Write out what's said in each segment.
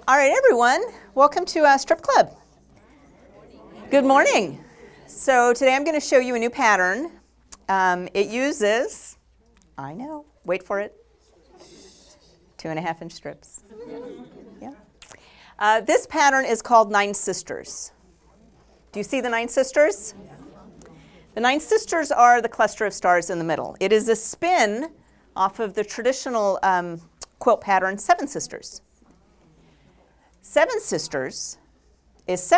All right, everyone, welcome to Strip Club. Good morning. So today I'm going to show you a new pattern. It uses, I know, wait for it, 2.5-inch strips. Yeah. This pattern is called 9 Sisters. Do you see the 9 Sisters? The 9 Sisters are the cluster of stars in the middle. It is a spin off of the traditional quilt pattern 7 Sisters. 7 Sisters is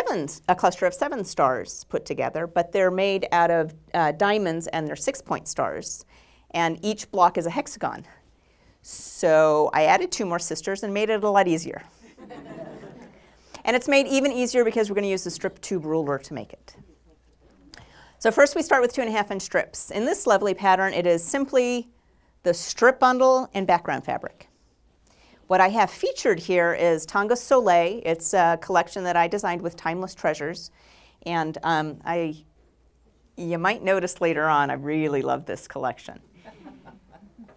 a cluster of 7 stars put together, but they're made out of diamonds and they're 6-point stars. And each block is a hexagon. So I added 2 more sisters and made it a lot easier. And it's made even easier because we're going to use the strip tube ruler to make it. So first we start with 2.5-inch strips. In this lovely pattern, it is simply the strip bundle and background fabric. What I have featured here is Tango Soleil. It's a collection that I designed with Timeless Treasures. And you might notice later on, I really love this collection.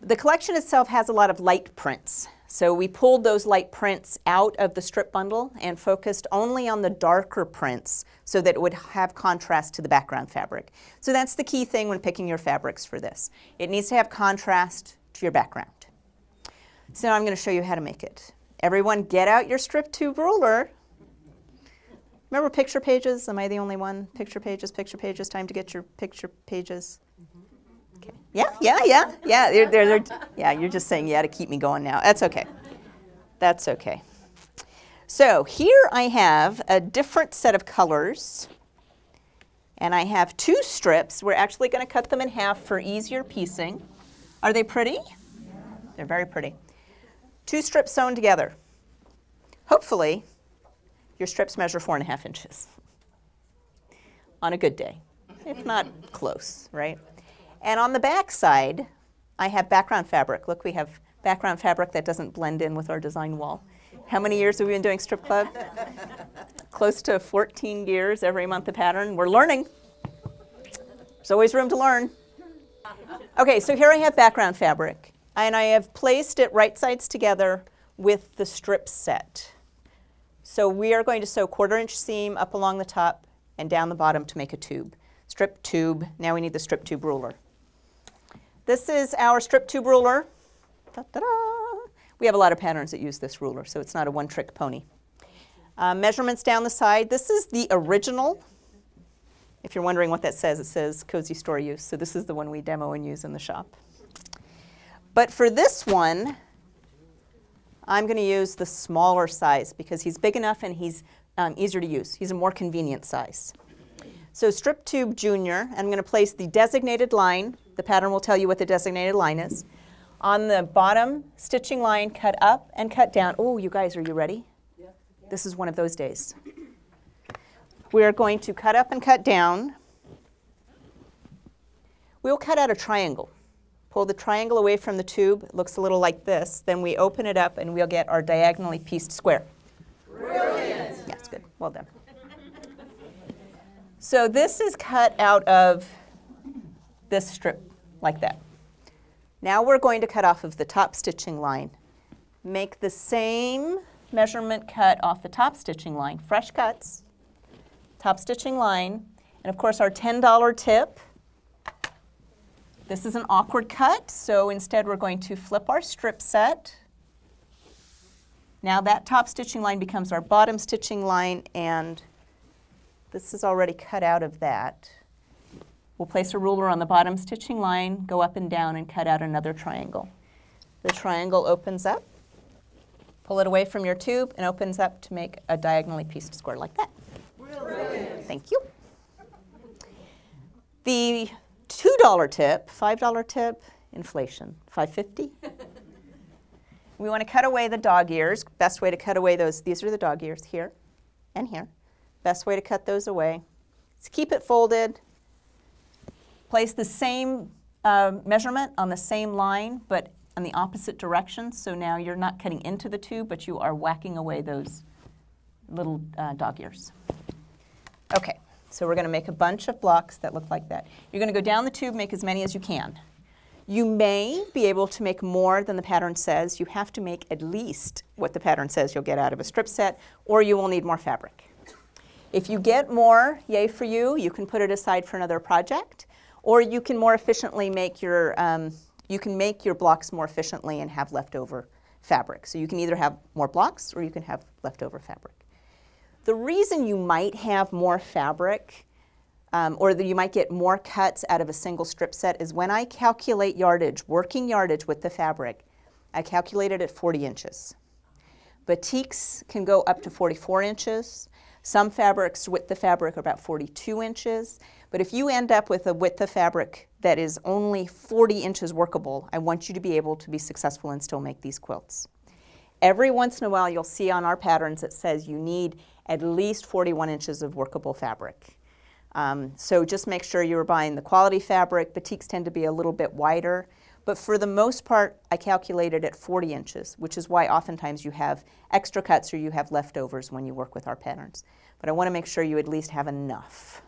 The collection itself has a lot of light prints. So we pulled those light prints out of the strip bundle and focused only on the darker prints so that it would have contrast to the background fabric. So that's the key thing when picking your fabrics for this. It needs to have contrast to your background. So now I'm going to show you how to make it. Everyone get out your strip tube ruler. Remember picture pages? Am I the only one? Picture pages, time to get your picture pages. Okay. Yeah. Yeah, you're just saying yeah to keep me going now. That's okay. That's okay. So here I have a different set of colors. And I have 2 strips. We're actually going to cut them in half for easier piecing. Are they pretty? They're very pretty. 2 strips sewn together. Hopefully, your strips measure 4.5 inches on a good day, if not close, right? And on the back side, I have background fabric. Look, we have background fabric that doesn't blend in with our design wall. How many years have we been doing Strip Club? Close to 14 years, every month a pattern. We're learning. There's always room to learn. Okay, so here I have background fabric. And I have placed it right sides together with the strip set. So we are going to sew 1/4-inch seam up along the top and down the bottom to make a tube. Strip tube. Now we need the strip tube ruler. This is our strip tube ruler. Ta-da-da. We have a lot of patterns that use this ruler, so it's not a one-trick pony. Measurements down the side. This is the original. If you're wondering what that says, it says Cozy Store Use. So this is the one we demo and use in the shop. But for this one, I'm going to use the smaller size because he's big enough and he's easier to use. He's a more convenient size. So strip tube junior, I'm going to place the designated line. The pattern will tell you what the designated line is. On the bottom stitching line, cut up and cut down. Oh, you guys, are you ready? Yeah. This is one of those days. We're going to cut up and cut down. We'll cut out a triangle. Pull the triangle away from the tube. It looks a little like this. Then we open it up and we'll get our diagonally pieced square. Brilliant. Yeah, it's good. Well done. So this is cut out of this strip like that. Now we're going to cut off of the top stitching line. Make the same measurement cut off the top stitching line. Fresh cuts, top stitching line, and of course our $10 tip. This is an awkward cut, so instead we're going to flip our strip set. Now that top stitching line becomes our bottom stitching line, and this is already cut out of that. We'll place a ruler on the bottom stitching line, go up and down, and cut out another triangle. The triangle opens up. Pull it away from your tube and opens up to make a diagonally pieced square like that. Brilliant. Thank you. The $2 tip, $5 tip, inflation, $5.50. We want to cut away the dog ears. Best way to cut away those, these are the dog ears here and here. Best way to cut those away is keep it folded. Place the same measurement on the same line, but on the opposite direction. So now you're not cutting into the tube, but you are whacking away those little dog ears. Okay. So we're going to make a bunch of blocks that look like that. You're going to go down the tube, make as many as you can. You may be able to make more than the pattern says. You have to make at least what the pattern says you'll get out of a strip set, or you will need more fabric. If you get more, yay for you. You can put it aside for another project, or you can more efficiently make your blocks more efficiently and have leftover fabric. So you can either have more blocks or you can have leftover fabric. The reason you might have more fabric or that you might get more cuts out of a single strip set is when I calculate yardage, working yardage with the fabric, I calculate it at 40 inches. Batiks can go up to 44 inches. Some fabrics with the fabric are about 42 inches. But if you end up with a width of fabric that is only 40 inches workable, I want you to be able to be successful and still make these quilts. Every once in a while you'll see on our patterns it says you need at least 41 inches of workable fabric. So just make sure you're buying the quality fabric. Batiks tend to be a little bit wider. But for the most part, I calculated at 40 inches, which is why oftentimes you have extra cuts or you have leftovers when you work with our patterns. But I want to make sure you at least have enough,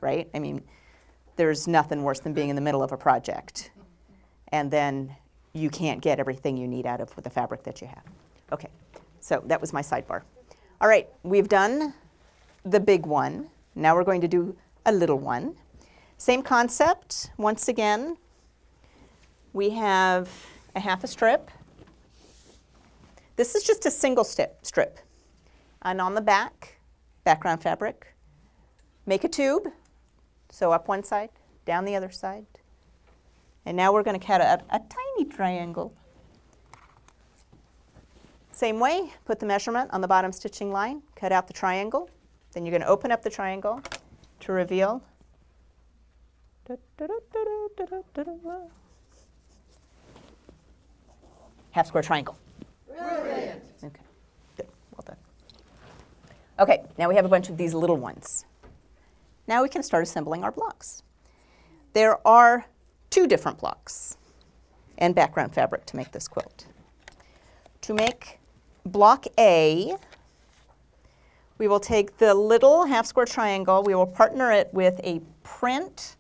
right? I mean, there's nothing worse than being in the middle of a project and then you can't get everything you need out of the fabric that you have. Okay, so that was my sidebar. All right, we've done the big one. Now we're going to do a little one. Same concept. Once again, we have a half a strip. This is just a single strip. And on the back, background fabric, make a tube. So up one side, down the other side. And now we're going to cut a tiny triangle. Same way, put the measurement on the bottom stitching line, cut out the triangle. Then you're going to open up the triangle to reveal half square triangle. Brilliant. Okay, good, well done. Okay, now we have a bunch of these little ones. Now we can start assembling our blocks. There are 2 different blocks and background fabric to make this quilt. To make block A, we will take the little half square triangle, we will partner it with a print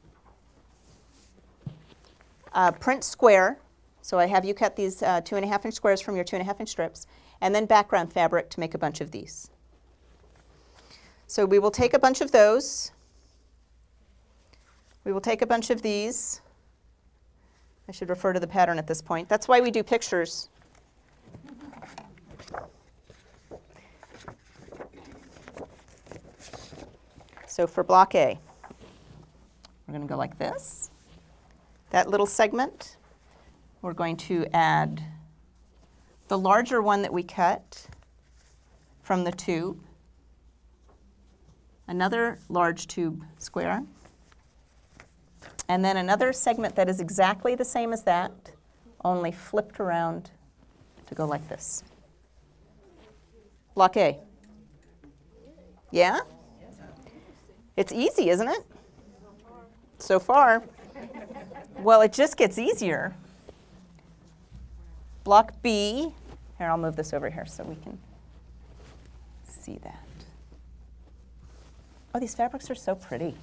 square. So I have you cut these 2.5 inch squares from your 2.5 inch strips, and then background fabric to make a bunch of these. So we will take a bunch of those. We will take a bunch of these. I should refer to the pattern at this point. That's why we do pictures. So for block A, we're going to go like this. That little segment, we're going to add the larger one that we cut from the tube, another large tube square, and then another segment that is exactly the same as that, only flipped around to go like this. Block A. Yeah? It's easy, isn't it? So far. Well, it just gets easier. Block B. Here, I'll move this over here so we can see that. Oh, these fabrics are so pretty.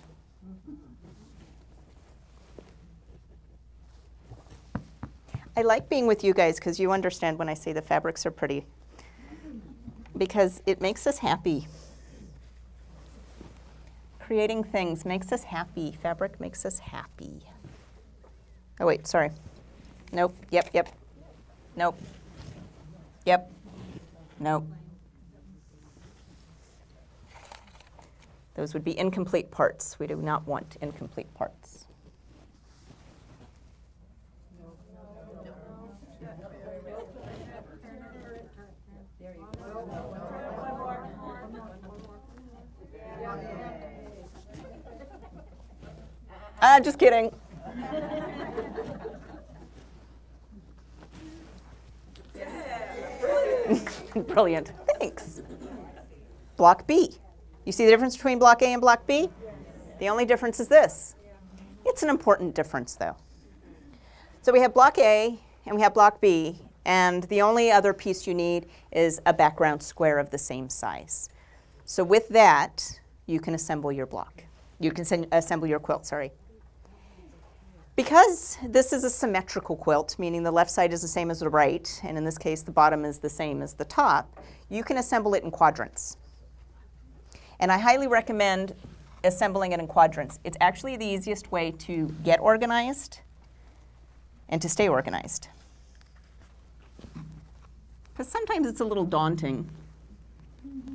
I like being with you guys because you understand when I say the fabrics are pretty, because it makes us happy. Creating things makes us happy. Fabric makes us happy. Oh, wait, sorry. Nope, yep. Nope. Yep. Nope. Those would be incomplete parts. We do not want incomplete parts. Just kidding. Brilliant. Thanks. Block B. You see the difference between block A and block B? The only difference is this. It's an important difference, though. So we have block A and we have block B, and the only other piece you need is a background square of the same size. So with that, you can assemble your block. You can assemble your quilt, sorry. Because this is a symmetrical quilt, meaning the left side is the same as the right, and in this case the bottom is the same as the top, you can assemble it in quadrants. And I highly recommend assembling it in quadrants. It's actually the easiest way to get organized and to stay organized. Because sometimes it's a little daunting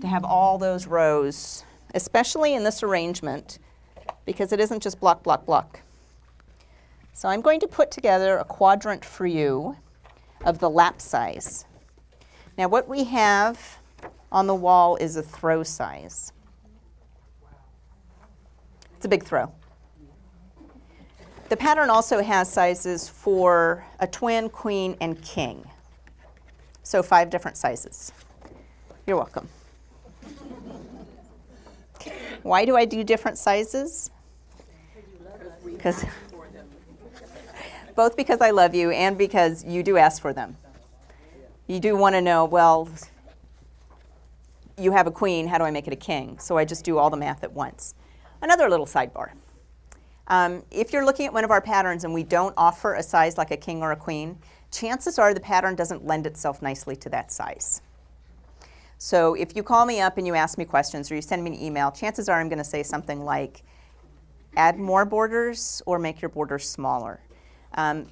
to have all those rows, especially in this arrangement, because it isn't just block, block, block. So I'm going to put together a quadrant for you of the lap size. Now what we have on the wall is a throw size. It's a big throw. The pattern also has sizes for a twin, queen, and king. So 5 different sizes. You're welcome. Why do I do different sizes? Both because I love you and because you do ask for them. You do want to know, well, you have a queen, how do I make it a king? So I just do all the math at once. Another little sidebar. If you're looking at one of our patterns and we don't offer a size like a king or a queen, chances are the pattern doesn't lend itself nicely to that size. So if you call me up and you ask me questions or you send me an email, chances are I'm going to say something like, add more borders or make your borders smaller.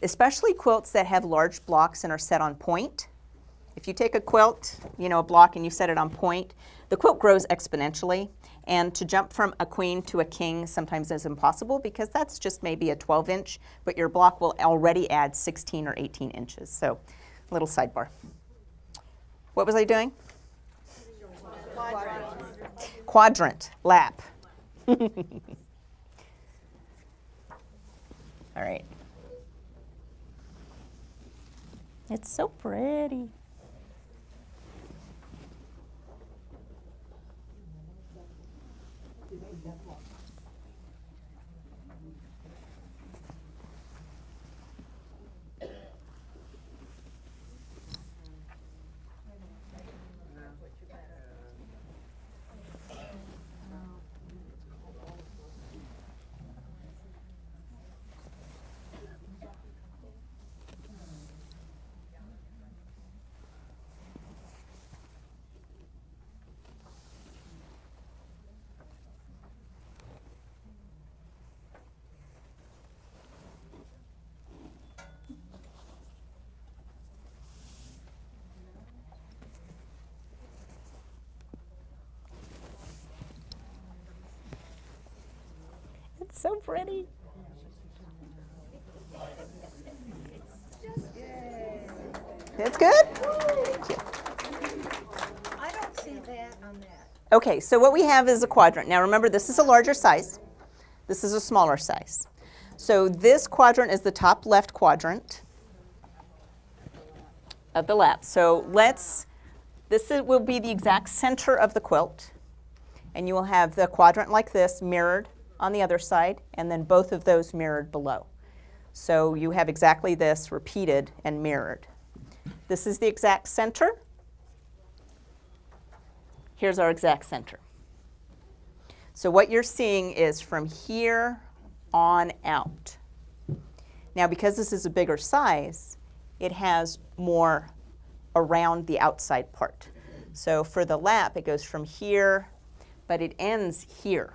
Especially quilts that have large blocks and are set on point. If you take a quilt, a block, and you set it on point, the quilt grows exponentially. And to jump from a queen to a king sometimes is impossible because that's just maybe a 12-inch, but your block will already add 16 or 18 inches. So, little sidebar. What was I doing? Quadrant, lap. All right. It's so pretty. It's so pretty. It's good? Thank you. I don't see that on that. Okay, so what we have is a quadrant. Now remember, this is a larger size. This is a smaller size. So this quadrant is the top left quadrant of the lap. So will be the exact center of the quilt. And you will have the quadrant like this mirrored on the other side, and then both of those mirrored below. So you have exactly this repeated and mirrored. This is the exact center. Here's our exact center. So what you're seeing is from here on out. Now because this is a bigger size, it has more around the outside part. So for the lap, it goes from here, but it ends here.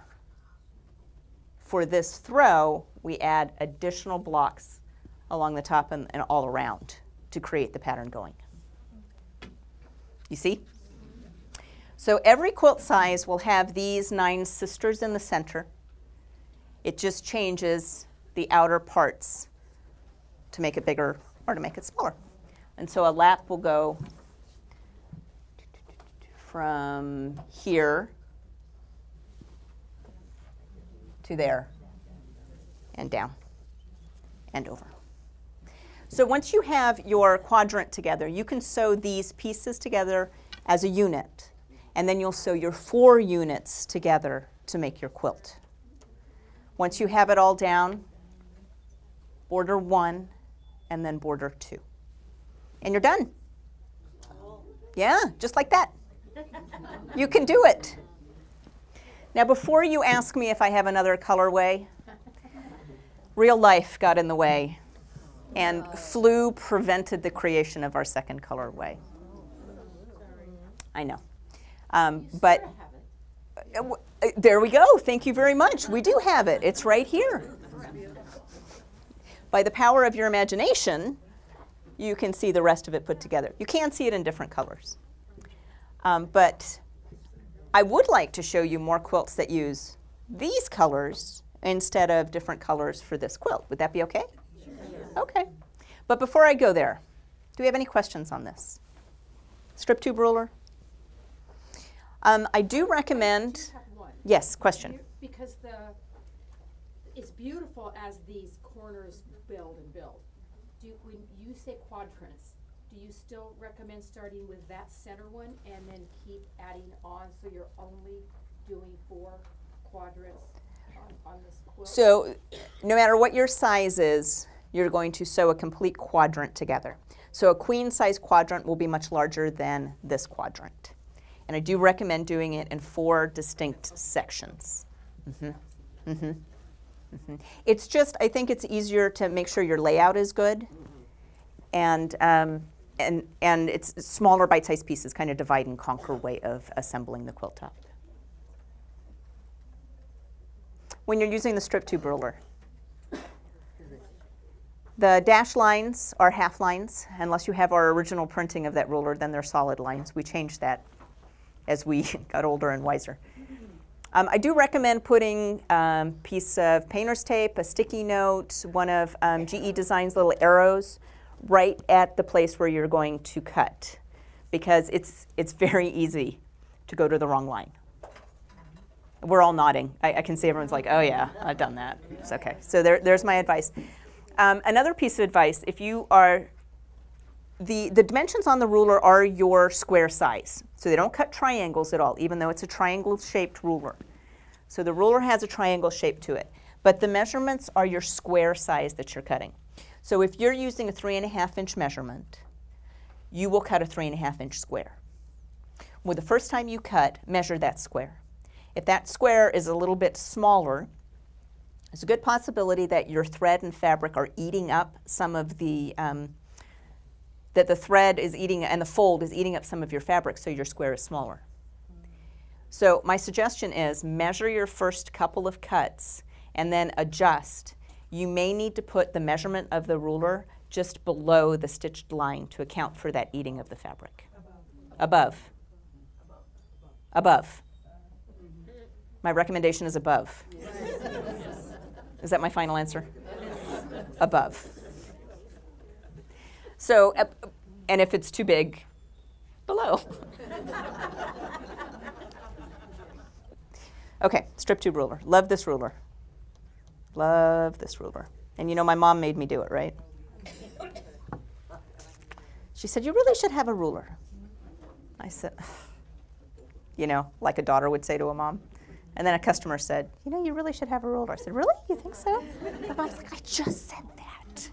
For this throw, we add additional blocks along the top and all around to create the pattern going. You see? So every quilt size will have these 9 sisters in the center. It just changes the outer parts to make it bigger or to make it smaller. And so a lap will go from here to there and down and over. So once you have your quadrant together, you can sew these pieces together as a unit, and then you'll sew your 4 units together to make your quilt. Once you have it all down, border 1 and then border 2. And you're done. Yeah, just like that. You can do it. Now before you ask me if I have another colorway, Real life got in the way, and flu prevented the creation of our second colorway. I know. But there we go. Thank you very much. We do have it. It's right here. By the power of your imagination, you can see the rest of it put together. You can see it in different colors. But I would like to show you more quilts that use these colors instead of different colors for this quilt. Would that be okay? Sure. Okay. But before I go there, do we have any questions on this? Strip tube ruler? I do recommend. Yes, question. Because it's beautiful as these corners build. When you say quadrants, do you still recommend starting with that center one and then keep adding on so you're only doing 4 quadrants on this quilt? So no matter what your size is, you're going to sew a complete quadrant together. So a queen size quadrant will be much larger than this quadrant. And I do recommend doing it in 4 distinct sections. It's just, I think it's easier to make sure your layout is good, and it's smaller bite-sized pieces, kind of divide and conquer way of assembling the quilt top. When you're using the strip tube ruler, the dash lines are half lines. Unless you have our original printing of that ruler, then they're solid lines. We changed that as we got older and wiser. I do recommend putting a piece of painter's tape, a sticky note, one of GE Design's little arrows right at the place where you're going to cut, because it's very easy to go to the wrong line. We're all nodding. I can see everyone's like, oh yeah, I've done that. It's okay. So there's my advice. Another piece of advice, if you are, the dimensions on the ruler are your square size. So they don't cut triangles at all, even though it's a triangle-shaped ruler. So the ruler has a triangle shape to it. But the measurements are your square size that you're cutting. So if you're using a 3.5-inch measurement, you will cut a 3.5-inch square. Well, the first time you cut, measure that square. If that square is a little bit smaller, there's a good possibility that your thread and fabric are eating up some of the that the thread is eating and the fold is eating up some of your fabric, so your square is smaller. So my suggestion is measure your first couple of cuts and then adjust. You may need to put the measurement of the ruler just below the stitched line to account for that eating of the fabric. Above. Above. My recommendation is above. Is that my final answer? Above. So, and if it's too big, below. Okay, strip tube ruler. Love this ruler. Love this ruler. And you know my mom made me do it, right? She said, you really should have a ruler. I said, you know, like a daughter would say to a mom. And then a customer said, you know, you really should have a ruler. I said, really? You think so? My mom's like, I just said that.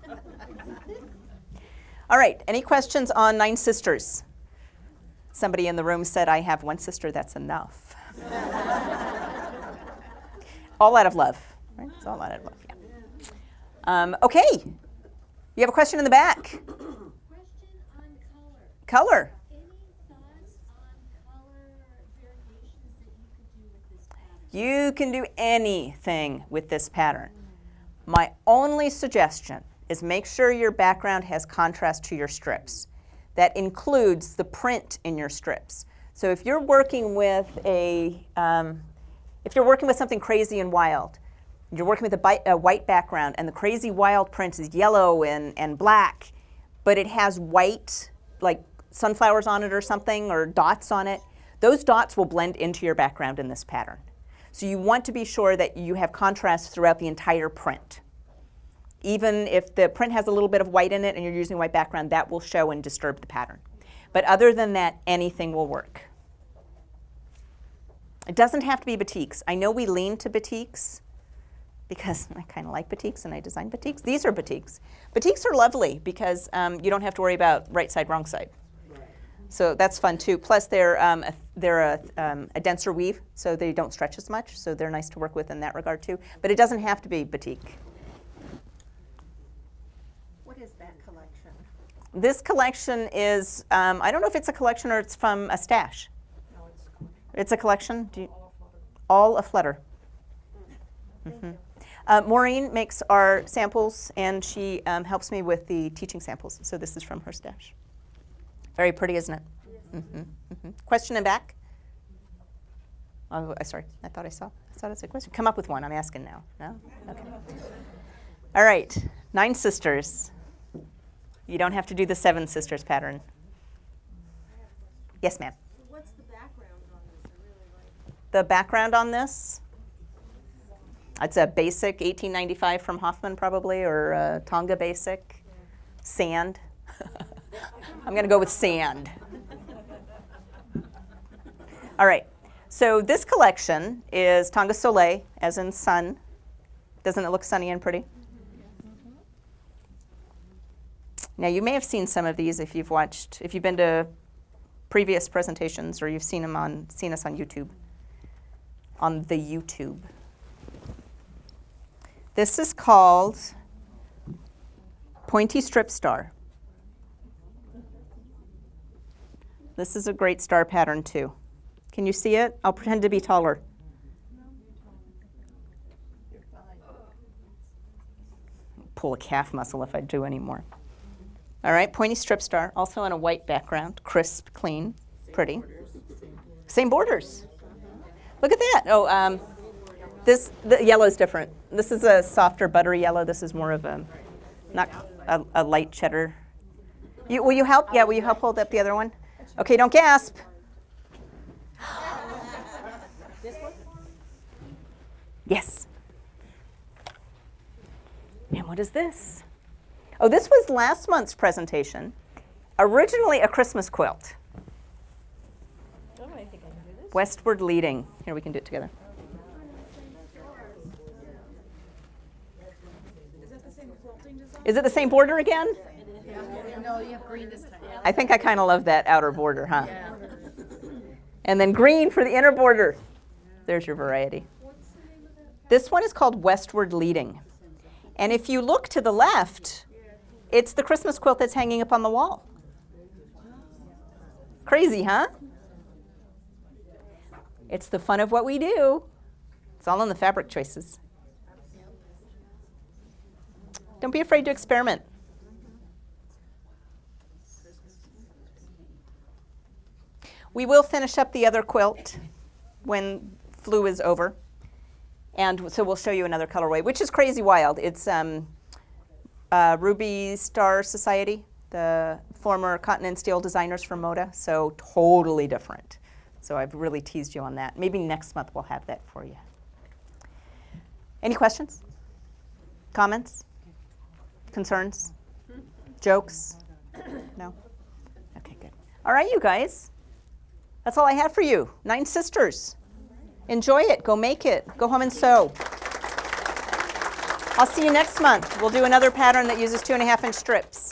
All right, any questions on 9 sisters? Somebody in the room said, I have 1 sister, that's enough. All out of love, right? It's all out of love, yeah. Okay, you have a question in the back. Question on color. Color. Any thoughts on color variations that you could do with this pattern? You can do anything with this pattern. My only suggestion is make sure your background has contrast to your strips. That includes the print in your strips. So if you're working with something crazy and wild, you're working with a white background and the crazy wild print is yellow and black, but it has white, like sunflowers on it or something, or dots on it, those dots will blend into your background in this pattern. So you want to be sure that you have contrast throughout the entire print. Even if the print has a little bit of white in it and you're using a white background, that will show and disturb the pattern. But other than that, anything will work. It doesn't have to be batiks. I know we lean to batiks because I kind of like batiks and I design batiks. These are batiks. Batiks are lovely because you don't have to worry about right side, wrong side. So that's fun too. Plus they're a denser weave, so they don't stretch as much, so they're nice to work with in that regard too. But it doesn't have to be batik. This collection is, I don't know if it's a collection or it's from a stash. It's a collection? All a flutter. Maureen makes our samples, and she helps me with the teaching samples. So this is from her stash. Very pretty, isn't it? Question in back? Oh, sorry. I thought I saw it a question. Come up with one. I'm asking now. No? Okay. All right. 9 sisters. You don't have to do the 7 sisters pattern. Yes, ma'am. What's the background on this? I really like. The background on this? It's a basic 1895 from Hoffman, probably, or a Tonga basic. Sand. I'm going to go with sand. All right. So this collection is Tonga Soleil, as in sun. Doesn't it look sunny and pretty? Now, you may have seen some of these if you've been to previous presentations, or you've seen us on YouTube, on the YouTube. This is called Pointy Strip Star. This is a great star pattern, too. Can you see it? I'll pretend to be taller. Pull a calf muscle if I do anymore. All right, pointy strip star, also on a white background, crisp, clean, pretty. Same borders. Look at that. Oh, the yellow is different. This is a softer, buttery yellow. This is more of not a light cheddar. Will you help? Yeah, will you help hold up the other one? Okay, don't gasp. Yes. And what is this? Oh, this was last month's presentation. Originally a Christmas quilt. Oh, I think I can do this. Westward leading. Here, we can do it together. Is that the same quilting design? Is it the same border again? No, you have green this time. I think I kind of love that outer border, huh? Yeah. And then green for the inner border. There's your variety. This one is called Westward Leading. And if you look to the left, it's the Christmas quilt that's hanging up on the wall. Crazy, huh? It's the fun of what we do. It's all in the fabric choices. Don't be afraid to experiment. We will finish up the other quilt when flu is over. And so we'll show you another colorway, which is crazy wild. It's Ruby Star Society, the former cotton and steel designers from Moda, so totally different. So I've really teased you on that. Maybe next month we'll have that for you. Any questions? Comments? Concerns? Jokes? No? Okay, good. All right, you guys. That's all I have for you. 9 sisters. Enjoy it. Go make it. Go home and sew. I'll see you next month. We'll do another pattern that uses 2.5-inch strips.